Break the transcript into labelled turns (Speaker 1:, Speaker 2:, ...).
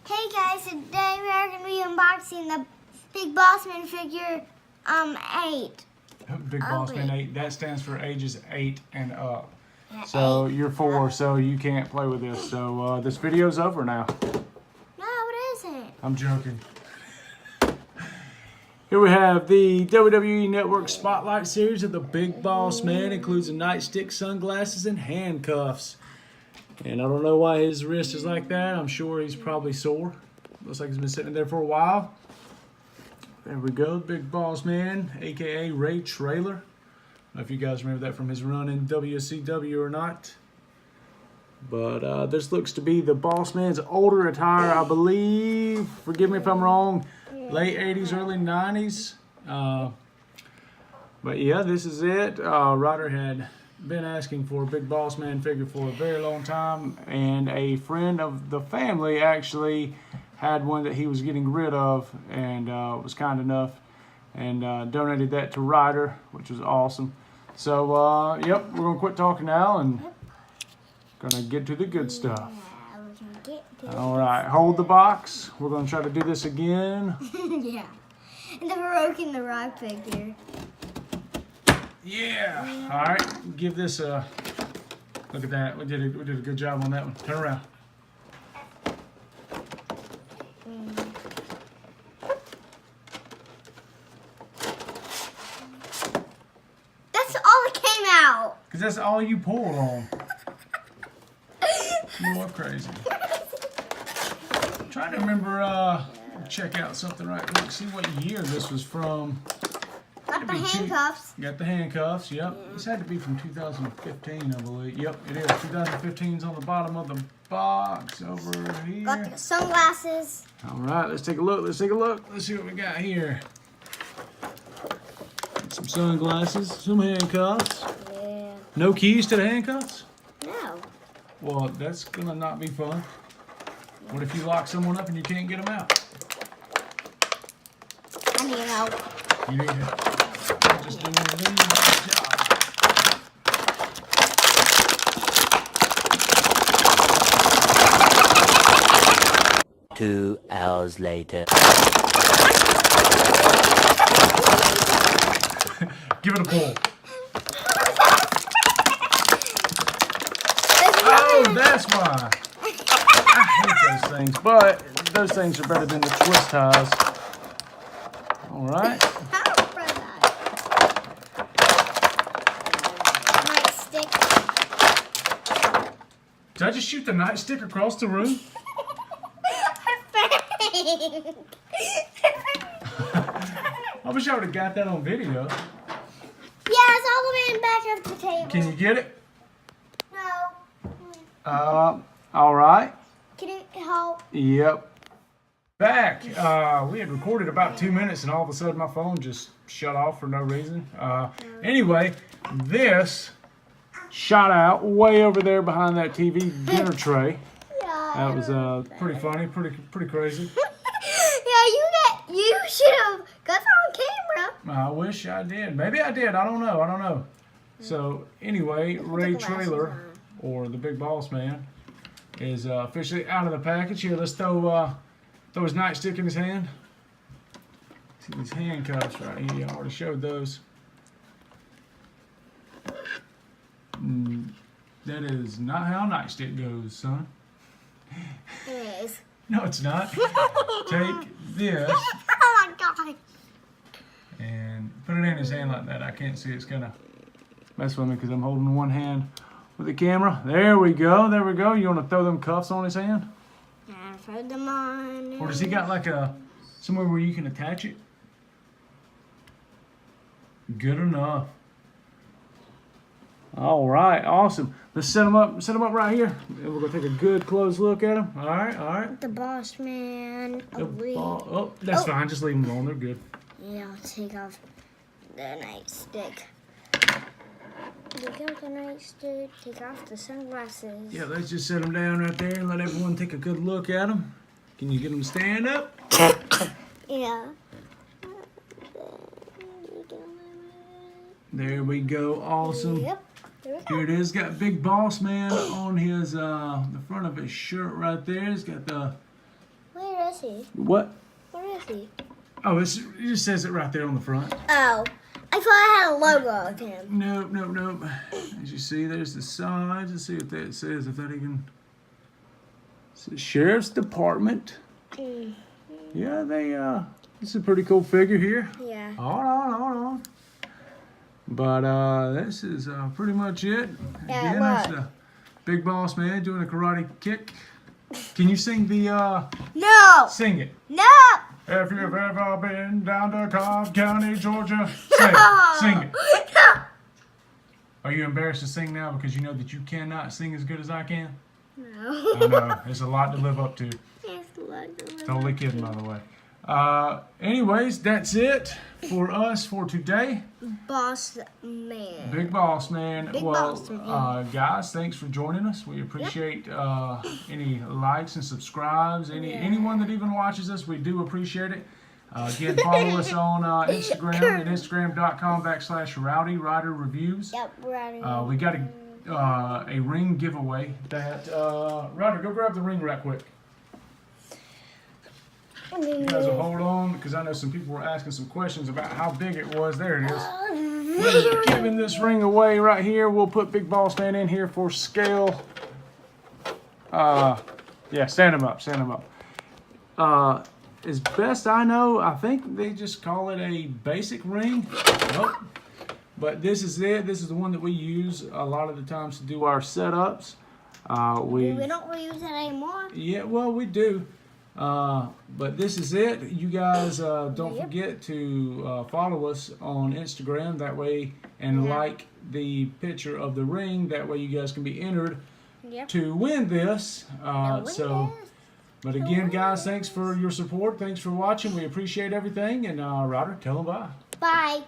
Speaker 1: Hey guys, today we are going to be unboxing the Big Boss Man figure 8.
Speaker 2: Big Boss Man 8, that stands for ages 8 and up.
Speaker 1: Yeah,
Speaker 2: So
Speaker 1: 8.
Speaker 2: you're 4, so you can't play with this. So this video's over now.
Speaker 1: No, it isn't.
Speaker 2: I'm joking. Here we have the WWE Network Spotlight Series of the Big Boss Man. Includes a nightstick, sunglasses, and handcuffs. And I don't know why his wrist is like that. I'm sure he's probably sore. Looks like he's been sitting there for a while. There we go, Big Boss Man, aka Ray Trailer. I don't know if you guys remember that from his run in WCW or not. But this looks to be the Boss Man's older attire, I believe. Forgive me if I'm wrong. Late 80s, early 90s. But yeah, this is it. Ryder had been asking for a Big Boss Man figure for a very long time, and a friend of the family actually had one that he was getting rid of, and was kind enough and donated that to Ryder, which was awesome. So yep, we're gonna quit talking now and gonna get to the good stuff. All right, hold the box. We're gonna try to do this again.
Speaker 1: Yeah, and then we're working the Rock figure.
Speaker 2: Yeah. All right. Give this a look at that. We did a good job on that one. Turn around.
Speaker 1: That's all that came out.
Speaker 2: Cause that's all you pulled on. More crazy. Trying to remember. Check out something right quick. See what year this was from.
Speaker 1: Got the handcuffs.
Speaker 2: Got the handcuffs, yep. This had to be from 2015, I believe. Yep, it is. 2015's on the bottom of the box over here.
Speaker 1: Got the sunglasses.
Speaker 2: All right, let's take a look. Let's take a look. Let's see what we got here. Some sunglasses, some handcuffs.
Speaker 1: Yeah.
Speaker 2: No keys to the handcuffs?
Speaker 1: No.
Speaker 2: Well, that's gonna not be fun. What if you lock someone up and you can't get them out?
Speaker 1: I need help.
Speaker 2: You need help. Just doing a really nice job.
Speaker 3: 2 hours later.
Speaker 2: Give it a pull. Oh, that's why. I hate those things, but those things are better than the twist ties. All right. Did I just shoot the nightstick across the room? I wish I would have got that on video.
Speaker 1: Yeah, it's all the way in the back of the table.
Speaker 2: Can you get it?
Speaker 1: No.
Speaker 2: All right.
Speaker 1: Can you help?
Speaker 2: Yep. Back. We had recorded about 2 minutes, and all of a sudden my phone just shut off for no reason. Anyway, this shot out way over there behind that TV dinner tray.
Speaker 1: Yeah.
Speaker 2: That was pretty funny, pretty crazy.
Speaker 1: Yeah, you should have got that on camera.
Speaker 2: I wish I did. Maybe I did. I don't know. So anyway, Ray Trailer, or the Big Boss Man, is officially out of the package. Here, let's throw his nightstick in his hand. See these handcuffs right here. I already showed those. That is not how a nightstick goes, son.
Speaker 1: It is.
Speaker 2: No, it's not. Take this
Speaker 1: Oh my god.
Speaker 2: and put it in his hand like that. I can't see. It's gonna mess with me because I'm holding one hand with the camera. There we go. There we go. You want to throw them cuffs on his hand?
Speaker 1: I throw them on.
Speaker 2: Or does he got like somewhere where you can attach it? Good enough. All right, awesome. Let's set them up right here. And we're gonna take a good close look at them. All right.
Speaker 1: The Boss Man.
Speaker 2: That's fine. Just leave them alone. They're good.
Speaker 1: Yeah, I'll take off the nightstick. Take off the nightstick. Take off the sunglasses.
Speaker 2: Yeah, let's just set them down right there and let everyone take a good look at them. Can you get them to stand up?
Speaker 1: Yeah.
Speaker 2: There we go. Awesome.
Speaker 1: Yep.
Speaker 2: Here it is. Got Big Boss Man on his the front of his shirt right there. He's got the
Speaker 1: is he?
Speaker 2: What?
Speaker 1: What is he?
Speaker 2: Oh, it just says it right there on the front.
Speaker 1: Oh, I thought I had a logo of him.
Speaker 2: Nope. As you see, there's the sides. Let's see what that says. If that even... It says Sheriff's Department. Yeah, this is a pretty cool figure here.
Speaker 1: Yeah.
Speaker 2: Hold on. But this is pretty much it.
Speaker 1: Yeah,
Speaker 2: Again, that's the Big Boss Man doing a karate kick. Can you sing the...
Speaker 1: No!
Speaker 2: Sing it.
Speaker 1: No!
Speaker 2: If you've ever been down to Cobb County, Georgia, sing it.
Speaker 1: No!
Speaker 2: Are you embarrassed to sing now because you know that you cannot sing as good as I can?
Speaker 1: No.
Speaker 2: I know. It's a lot to live up to.
Speaker 1: It's a logo.
Speaker 2: Totally kidding, by the way. Anyways, that's it for us for today.
Speaker 1: Boss Man.
Speaker 2: Big Boss Man.
Speaker 1: Big
Speaker 2: Well,
Speaker 1: Boss Man.
Speaker 2: guys, thanks for joining us. We appreciate any likes and subscribes. Anyone that even watches us, we do appreciate it. Again, follow us on Instagram at instagram.com/Rowdy Ryder Reviews.
Speaker 1: Yep, Rowdy.
Speaker 2: We got a ring giveaway. That Ryder, go grab the ring right quick. You guys will hold on because I know some people were asking some questions about how big it was. There it is. We're giving this ring away right here. We'll put Big Boss Man in here for scale. Yeah, stand him up. As best I know, I think they just call it a basic ring. Nope. But this is it. This is the one that we use a lot of the times to do our setups.
Speaker 1: We don't reuse it anymore.
Speaker 2: Yeah, well, we do. But this is it. You guys don't forget to follow us on Instagram that way and like the picture of the ring. That way you guys can be entered to win this. But again, guys, thanks for your support. Thanks for watching. We appreciate everything. And Ryder, tell them bye.
Speaker 1: Bye.